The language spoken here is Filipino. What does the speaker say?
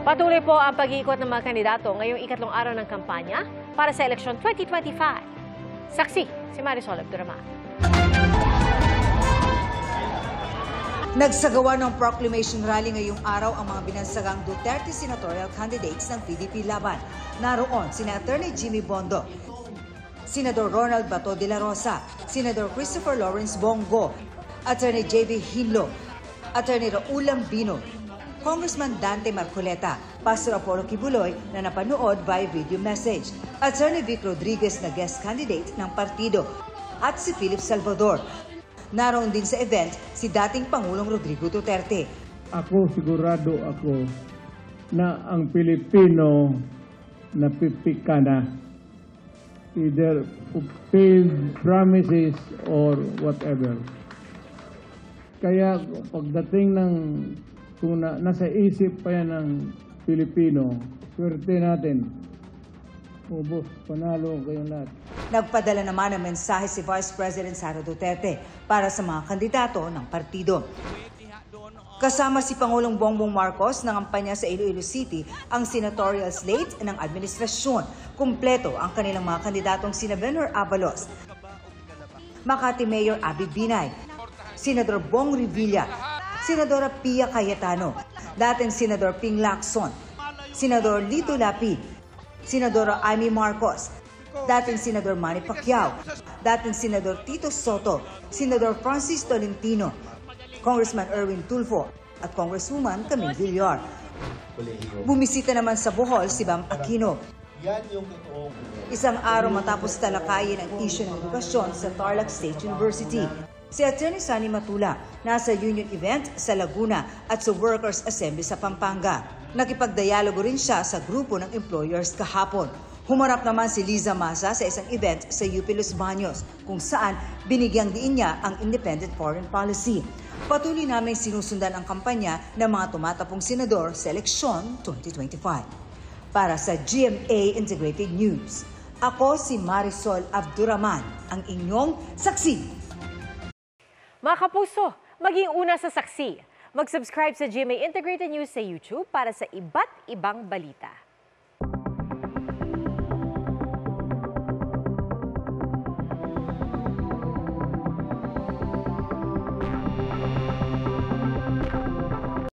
Patuloy po ang pag-iikot ng mga kandidato ngayong ikatlong araw ng kampanya para sa eleksyon 2025. Saksi si Marisol Abduraman. Nagsagawa ng proclamation rally ngayong araw ang mga binansagang Duterte senatorial candidates ng PDP laban. Naroon sina Attorney Jimmy Bondo, Senador Ronald Bato de la Rosa, Senador Christopher Lawrence Bongo, Attorney J.B. Hinlo, Attorney Raul Lambino, Congressman Dante Marcoleta, Pastor Apollo Kibuloy na napanood via video message, Attorney Vic Rodriguez na guest candidate ng partido, at si Philip Salvador. Naroon din sa event si dating Pangulong Rodrigo Duterte. Sigurado ako na ang Pilipino napipika na. Either failed promises or whatever. Kaya pagdating ng nasa isip pa yan ng Pilipino, swerte natin. Ubos, panalo kayong lahat. Nagpadala naman ng mensahe si Vice President Sara Duterte para sa mga kandidato ng partido. Kasama si Pangulong Bongbong Marcos ng kampanya sa Iloilo City ang senatorial slate ng administrasyon. Kumpleto ang kanilang mga kandidatong sina Benhur Abalos, Makati Mayor Abby Binay, Senador Bong Revilla, Senadora Pia Cayetano, dating Senador Ping Lacson, Senador Lito Lapid, Senadora Amy Marcos, dating Senador Manny Pacquiao, dating Senador Tito Soto, Senador Francis Tolentino, Congressman Erwin Tulfo, at Congresswoman Camille Villar. Bumisita naman sa Bohol si Bam Aquino. Isang araw matapos talakayin ang isyu ng edukasyon sa Tarlac State University. Si Atty. Sunny Matula nasa union event sa Laguna at sa Workers' Assembly sa Pampanga. Nakipagdialogo rin siya sa grupo ng employers kahapon. Humarap naman si Liza Masa sa isang event sa UP Los Baños kung saan binigyang diin niya ang independent foreign policy. Patuloy naming sinusundan ang kampanya ng mga tumatapong senador sa eleksyon 2025. Para sa GMA Integrated News, ako si Marisol Abduraman, ang inyong saksi. Mga kapuso, maging una sa saksi. Mag-subscribe sa GMA Integrated News sa YouTube para sa iba't ibang balita.